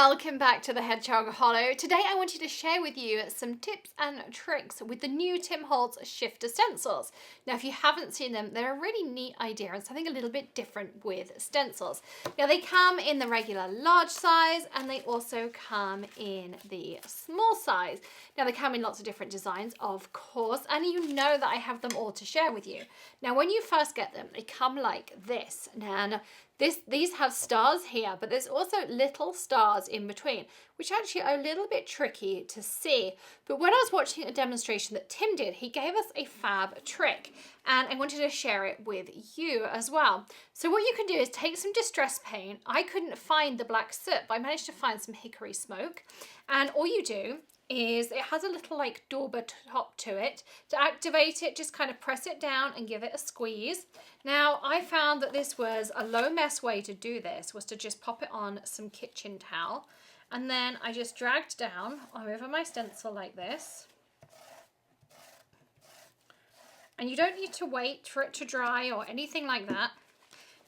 Welcome back to the Hedgehog Hollow. Today I wanted to share with you some tips and tricks with the new Tim Holtz Shifter Stencils. Now if you haven't seen them, they're a really neat idea and something a little bit different with stencils. Now they come in the regular large size and they also come in the small size. Now they come in lots of different designs, of course, and you know that I have them all to share with you. Now when you first get them, they come like this. Now these have stars here, but there's also little stars in between, which actually are a little bit tricky to see. But when I was watching a demonstration that Tim did, he gave us a fab trick and I wanted to share it with you as well. So what you can do is take some distress paint. I couldn't find the black soot, but I managed to find some hickory smoke. And all you do is it has a little like dauber top to it. To activate it, just kind of press it down and give it a squeeze. Now I found that this was a low mess way to do this, was to just pop it on some kitchen towel, and then I just dragged down over my stencil like this. And you don't need to wait for it to dry or anything like that.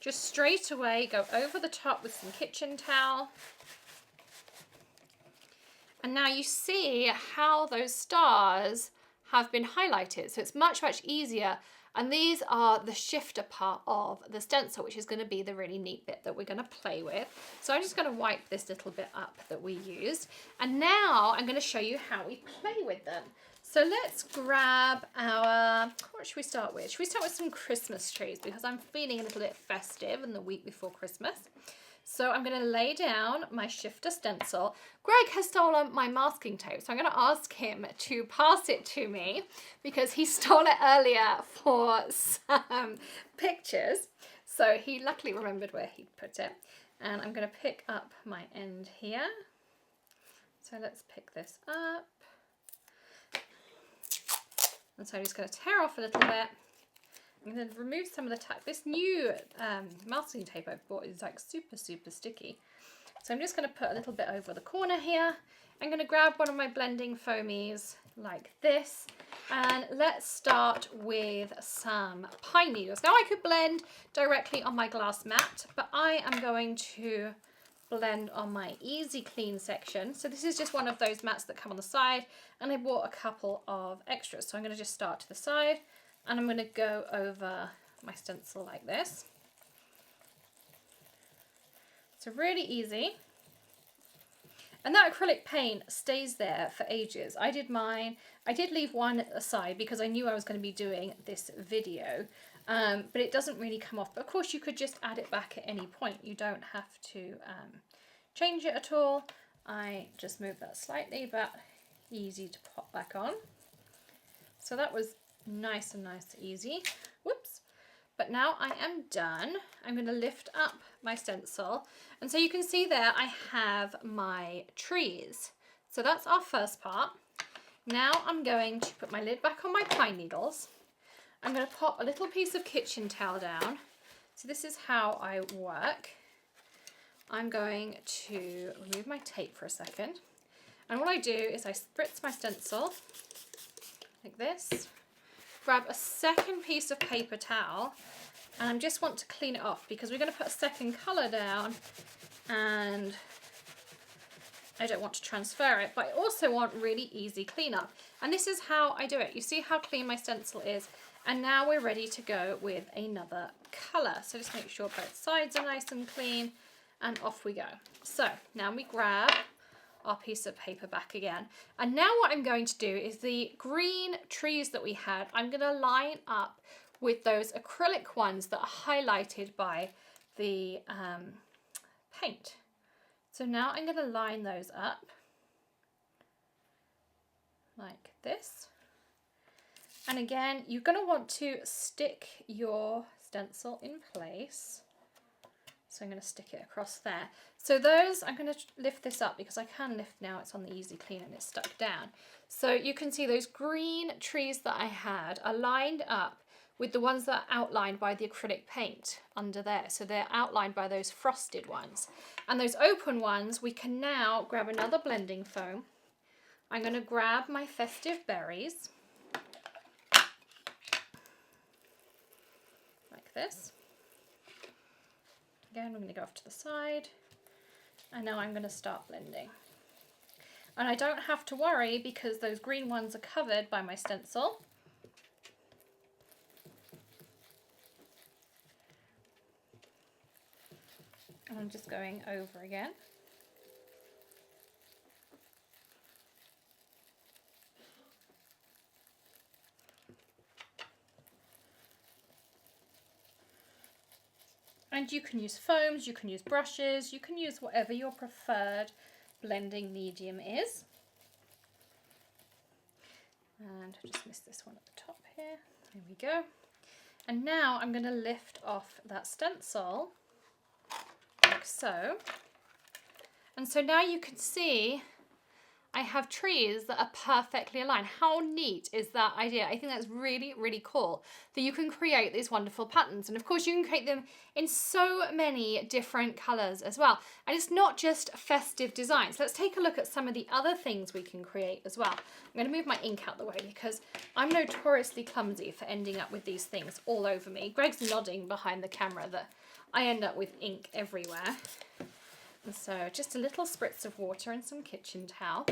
Just straight away go over the top with some kitchen towel. And now you see how those stars have been highlighted. So it's much, much easier. And these are the shifter part of the stencil, which is going to be the really neat bit that we're going to play with. So I'm just going to wipe this little bit up that we used. And now I'm going to show you how we play with them. So let's grab our, what should we start with? Should we start with some Christmas trees? Because I'm feeling a little bit festive in the week before Christmas. So I'm going to lay down my shifter stencil. Greg has stolen my masking tape, so I'm going to ask him to pass it to me because he stole it earlier for some pictures. So he luckily remembered where he'd put it. And I'm going to pick up my end here. So let's pick this up. And so I'm just going to tear off a little bit. I'm going to remove some of the tack. This new masking tape I bought is like super, super sticky. So I'm just going to put a little bit over the corner here. I'm going to grab one of my blending foamies like this. And let's start with some pine needles. Now I could blend directly on my glass mat, but I am going to blend on my easy clean section. So this is just one of those mats that come on the side, and I bought a couple of extras. So I'm going to just start to the side. And I'm going to go over my stencil like this. So really easy. And that acrylic paint stays there for ages. I did mine. I did leave one aside because I knew I was going to be doing this video. But it doesn't really come off. But of course you could just add it back at any point. You don't have to change it at all. I just moved that slightly, but easy to pop back on. So that was nice and easy. Whoops. But now I am done. I'm going to lift up my stencil. And so you can see there I have my trees. So that's our first part. Now I'm going to put my lid back on my pine needles. I'm going to pop a little piece of kitchen towel down. So this is how I work. I'm going to remove my tape for a second. And what I do is I spritz my stencil like this. Grab a second piece of paper towel, and I just want to clean it off because we're going to put a second colour down and I don't want to transfer it, but I also want really easy cleanup. And this is how I do it. You see how clean my stencil is, and now we're ready to go with another colour. So just make sure both sides are nice and clean, and off we go. So now we grab our piece of paper back again. And now what I'm going to do is the green trees that we had, I'm going to line up with those acrylic ones that are highlighted by the paint. So now I'm going to line those up like this. And again, you're going to want to stick your stencil in place. So I'm going to stick it across there. So those, I'm going to lift this up because I can lift now, it's on the easy clean and it's stuck down. So you can see those green trees that I had are lined up with the ones that are outlined by the acrylic paint under there. So they're outlined by those frosted ones. And those open ones, we can now grab another blending foam. I'm going to grab my Festive berries. Like this. Again, I'm going to go off to the side And now I'm going to start blending. And I don't have to worry because those green ones are covered by my stencil. And I'm just going over again. And you can use foams, you can use brushes, you can use whatever your preferred blending medium is. And I just missed this one at the top here. There we go. And now I'm going to lift off that stencil like so. And so now you can see I have trees that are perfectly aligned. How neat is that idea? I think that's really, really cool that you can create these wonderful patterns. And of course you can create them in so many different colors as well. And it's not just festive designs. Let's take a look at some of the other things we can create as well. I'm going to move my ink out the way because I'm notoriously clumsy for ending up with these things all over me. Greg's nodding behind the camera that I end up with ink everywhere. And so just a little spritz of water and some kitchen towel.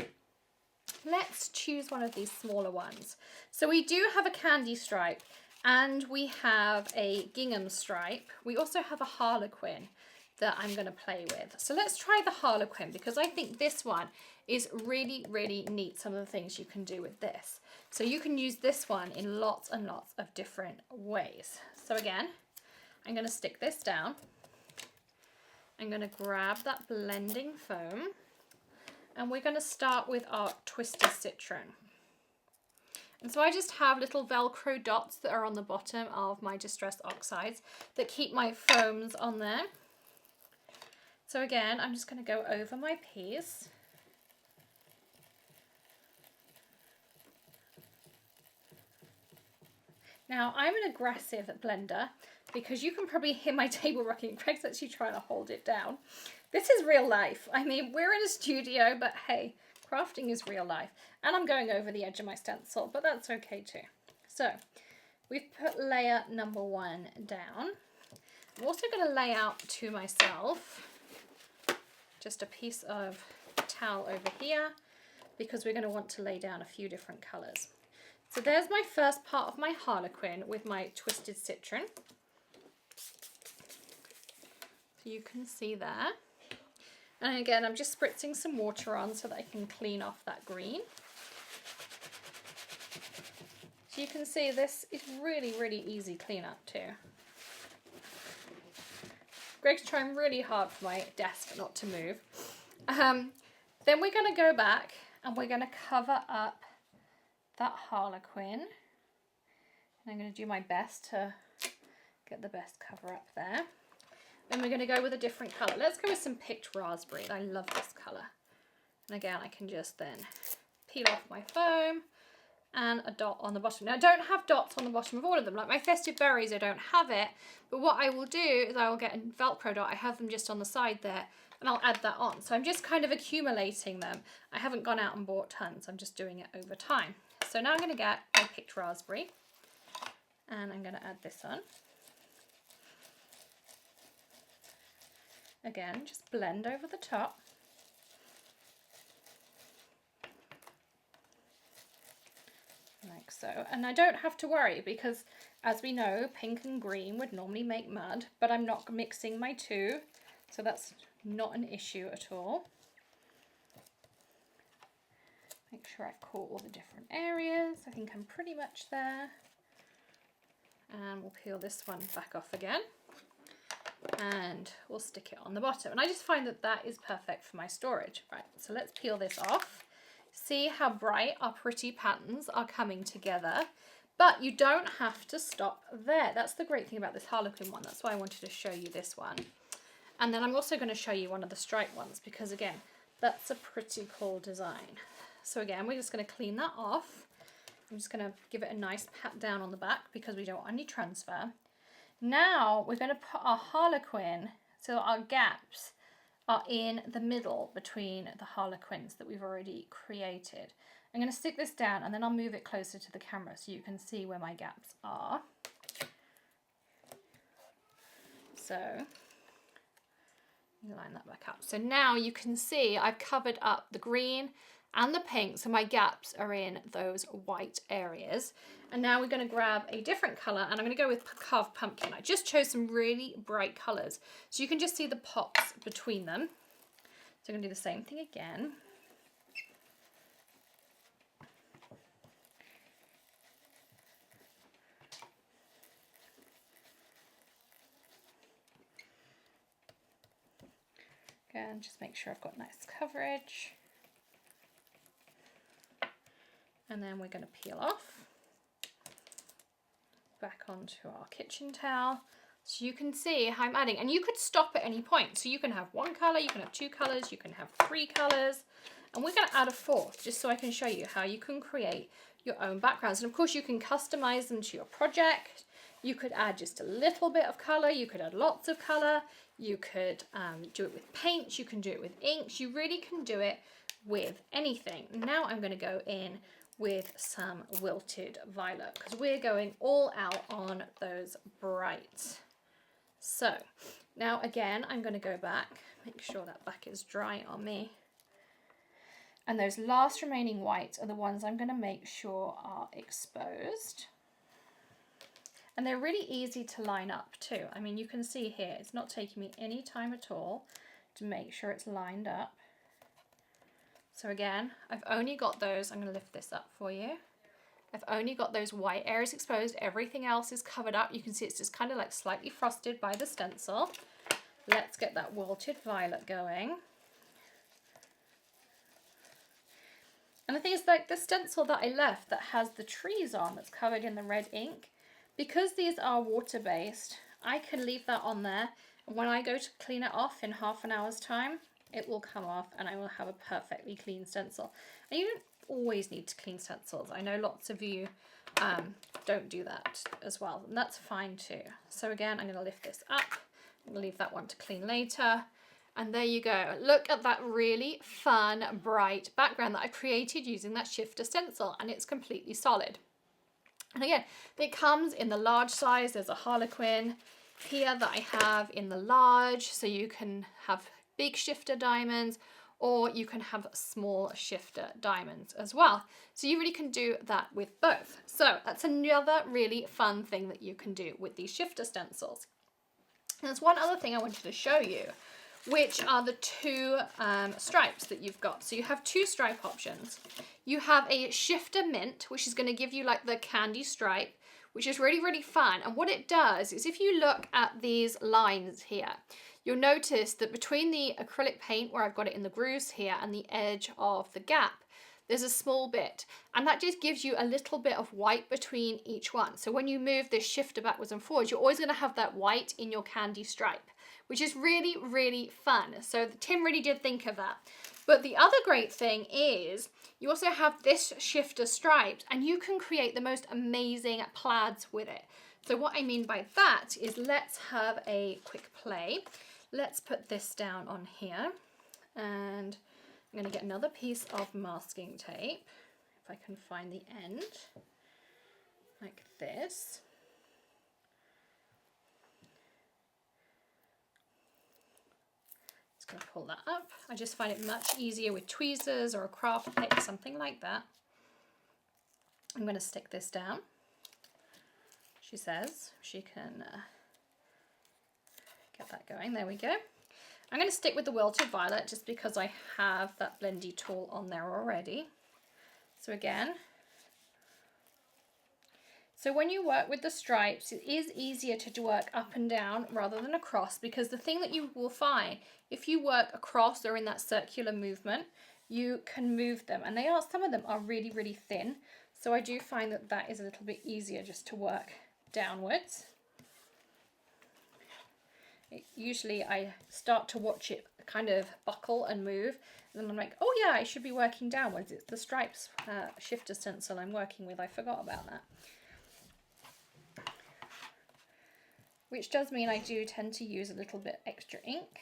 Let's choose one of these smaller ones. So we do have a candy stripe and we have a gingham stripe. We also have a harlequin that I'm going to play with. So let's try the harlequin because I think this one is really, really neat. Some of the things you can do with this. So you can use this one in lots and lots of different ways. So again, I'm going to stick this down. I'm going to grab that blending foam and we're going to start with our Twisted Citron. And so I just have little Velcro dots that are on the bottom of my Distress Oxides that keep my foams on there. So again, I'm just going to go over my piece. Now I'm an aggressive blender because you can probably hear my table rocking. Greg's actually trying to hold it down. This is real life. I mean, we're in a studio, but hey, crafting is real life. And I'm going over the edge of my stencil, but that's okay too. So we've put layer number 1 down. I'm also going to lay out to myself just a piece of towel over here because we're going to want to lay down a few different colors. So there's my first part of my harlequin with my Twisted Citron. So you can see there. And again, I'm just spritzing some water on so that I can clean off that green. So you can see this is really, really easy cleanup too. Greg's trying really hard for my desk not to move. Then we're going to go back and we're going to cover up that harlequin. And I'm going to do my best to get the best cover up there. Then we're going to go with a different colour. Let's go with some picked raspberry. I love this colour. And again, I can just then peel off my foam and a dot on the bottom. Now, I don't have dots on the bottom of all of them. Like my festive berries, I don't have it. But what I will do is I will get a Velcro dot. I have them just on the side there. And I'll add that on. So I'm just kind of accumulating them. I haven't gone out and bought tons. I'm just doing it over time. So now I'm going to get my picked raspberry. And I'm going to add this on. Again, just blend over the top. Like so. And I don't have to worry because, as we know, pink and green would normally make mud, but I'm not mixing my two, so that's not an issue at all. Make sure I've caught all the different areas. I think I'm pretty much there. And we'll peel this one back off again. And we'll stick it on the bottom. And I just find that that is perfect for my storage. Right, so let's peel this off. See how bright our pretty patterns are coming together. But you don't have to stop there. That's the great thing about this harlequin one. That's why I wanted to show you this one. And then I'm also going to show you one of the striped ones because, again, that's a pretty cool design. So again, we're just going to clean that off. I'm just going to give it a nice pat down on the back because we don't want any transfer. Now we're going to put our harlequin so our gaps are in the middle between the harlequins that we've already created. I'm going to stick this down and then I'll move it closer to the camera so you can see where my gaps are. So Line that back up. So now you can see I've covered up the green and the pink, so my gaps are in those white areas. And now we're going to grab a different colour, and I'm going to go with Carved Pumpkin. I just chose some really bright colours, so you can just see the pops between them. So I'm going to do the same thing again. Again, just make sure I've got nice coverage. And then we're going to peel off. Back onto our kitchen towel. So you can see how I'm adding, and you could stop at any point. So you can have one colour, you can have two colours, you can have three colours. And we're going to add a fourth, just so I can show you how you can create your own backgrounds. And of course you can customise them to your project. You could add just a little bit of colour, you could add lots of colour, you could do it with paints, you can do it with inks, you really can do it with anything. Now I'm going to go in with some Wilted Violet, because we're going all out on those brights. So now again, I'm going to go back, make sure that back is dry on me. And those last remaining whites are the ones I'm going to make sure are exposed. And they're really easy to line up too. I mean, you can see here, it's not taking me any time at all to make sure it's lined up. So again, I've only got those, I'm going to lift this up for you. I've only got those white areas exposed. Everything else is covered up. You can see it's just kind of like slightly frosted by the stencil. Let's get that Wilted Violet going. And the thing is, like the stencil that I left that has the trees on, that's covered in the red ink, because these are water-based, I can leave that on there, and when I go to clean it off in half an hour's time, it will come off and I will have a perfectly clean stencil. And you don't always need to clean stencils. I know lots of you don't do that as well, and that's fine too. So again, I'm going to lift this up. I'm going to leave that one to clean later. And there you go. Look at that really fun, bright background that I created using that Shifter stencil, and it's completely solid. And again, it comes in the large size. There's a Harlequin here that I have in the large, so you can have big shifter diamonds, or you can have small shifter diamonds as well. So you really can do that with both. So that's another really fun thing that you can do with these shifter stencils. And there's one other thing I wanted to show you, which are the two stripes that you've got. So you have two stripe options. You have a Shifter Mint, which is going to give you like the candy stripe, which is really, really fun. And what it does is, if you look at these lines here, you'll notice that between the acrylic paint, where I've got it in the grooves here, and the edge of the gap, there's a small bit, and that just gives you a little bit of white between each one. So when you move this shifter backwards and forwards, you're always going to have that white in your candy stripe, which is really, really fun. So Tim really did think of that. But the other great thing is you also have this shifter striped, and you can create the most amazing plaids with it. So what I mean by that is, let's have a quick play. Let's put this down on here, and I'm going to get another piece of masking tape, if I can find the end, like this. Just going to pull that up. I just find it much easier with tweezers or a craft pick, something like that. I'm going to stick this down. She says she can get that going. There we go. I'm going to stick with the Wilted Violet just because I have that blendy tool on there already. So again, so when you work with the stripes, it is easier to work up and down rather than across, because the thing that you will find, if you work across or in that circular movement, you can move them, and some of them are really, really thin. So I do find that that is a little bit easier just to work downwards. Usually I start to watch it kind of buckle and move, and then I'm like, oh yeah, I should be working downwards. It's the stripes shifter stencil I'm working with. I forgot about that. Which does mean I do tend to use a little bit extra ink.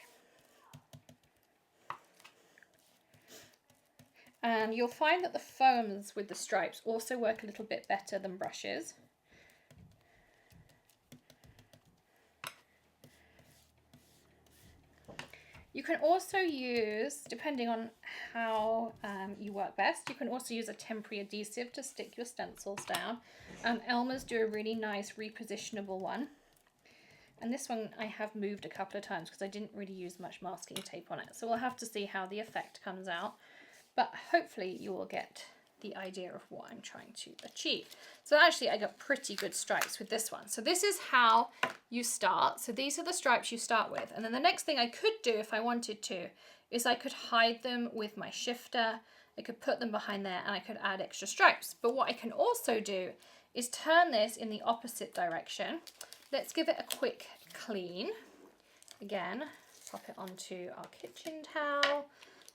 And you'll find that the foams with the stripes also work a little bit better than brushes. You can also use, depending on how you work best, you can also use a temporary adhesive to stick your stencils down. Elmer's do a really nice repositionable one. And this one I have moved a couple of times because I didn't really use much masking tape on it. So we'll have to see how the effect comes out. But hopefully you will get the idea of what I'm trying to achieve. So actually I got pretty good stripes with this one. So this is how you start. So these are the stripes you start with. And then the next thing I could do if I wanted to is I could hide them with my shifter. I could put them behind there and I could add extra stripes. But what I can also do is turn this in the opposite direction. Let's give it a quick clean. Again, pop it onto our kitchen towel.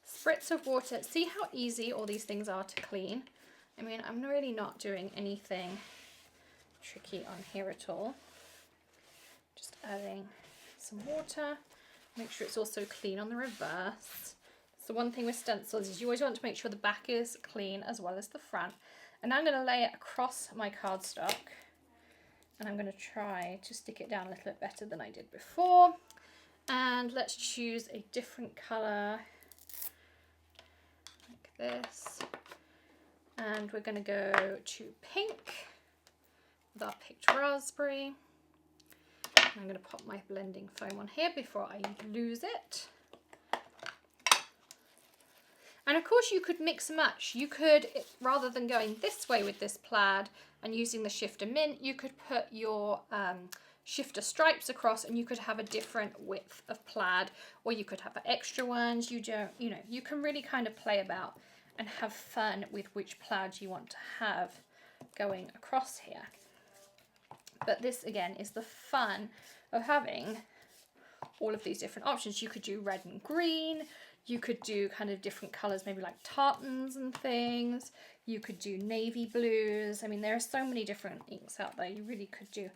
Spritz of water. See how easy all these things are to clean? I mean, I'm really not doing anything tricky on here at all. Just adding some water. Make sure it's also clean on the reverse. So one thing with stencils is you always want to make sure the back is clean as well as the front. And I'm going to lay it across my cardstock. And I'm going to try to stick it down a little bit better than I did before. And let's choose a different colour. This, and we're going to go to pink with our picked raspberry. I'm going to pop my blending foam on here before I lose it. And of course you could mix and match. You could, rather than going this way with this plaid and using the shifter mint, you could put your shifter stripes across and you could have a different width of plaid, or you could have extra ones. You can really kind of play about and have fun with which plaid you want to have going across here. But this again is the fun of having all of these different options. You could do red and green, you could do kind of different colors, maybe like tartans and things. You could do navy blues. I mean, there are so many different inks out there. You really could do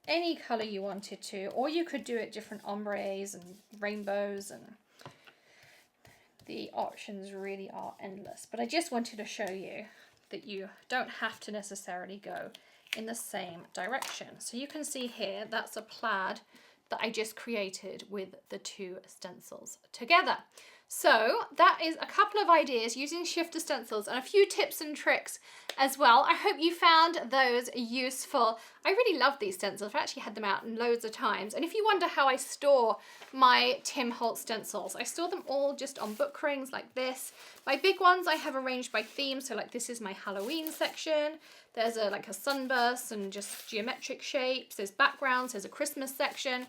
any color you wanted to, or you could do it different ombres and rainbows, and the options really are endless. But I just wanted to show you that you don't have to necessarily go in the same direction. So you can see here, that's a plaid that I just created with the two stencils together. So that is a couple of ideas using shifter stencils and a few tips and tricks as well. I hope you found those useful. I really love these stencils. I've actually had them out loads of times. And if you wonder how I store my Tim Holtz stencils, I store them all just on book rings like this. My big ones I have arranged by theme. So like this is my Halloween section. There's like a sunburst and just geometric shapes. There's backgrounds, there's a Christmas section.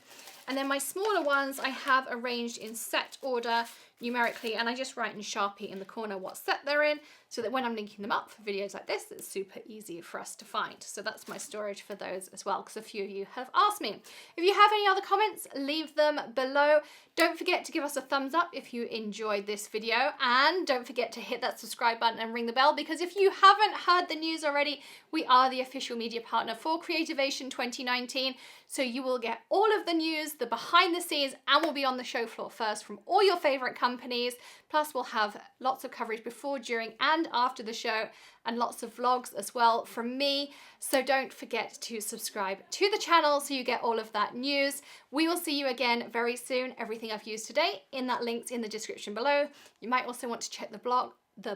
And then my smaller ones I have arranged in set order numerically, and I just write in Sharpie in the corner what set they're in, so that when I'm linking them up for videos like this, it's super easy for us to find. So that's my storage for those as well, because a few of you have asked me. If you have any other comments, leave them below. Don't forget to give us a thumbs up if you enjoyed this video, and don't forget to hit that subscribe button and ring the bell, because if you haven't heard the news already, we are the official media partner for Creativation 2019, so you will get all of the news, the behind the scenes, and we'll be on the show floor first from all your favorite companies. Plus we'll have lots of coverage before, during, and after the show, and lots of vlogs as well from me. So don't forget to subscribe to the channel so you get all of that news. We will see you again very soon. Everything I've used today in that link's in the description below. You might also want to check the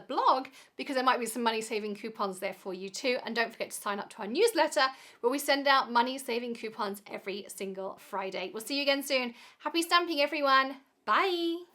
blog because there might be some money saving coupons there for you too. And don't forget to sign up to our newsletter where we send out money saving coupons every single Friday. We'll see you again soon. Happy stamping, everyone. Bye.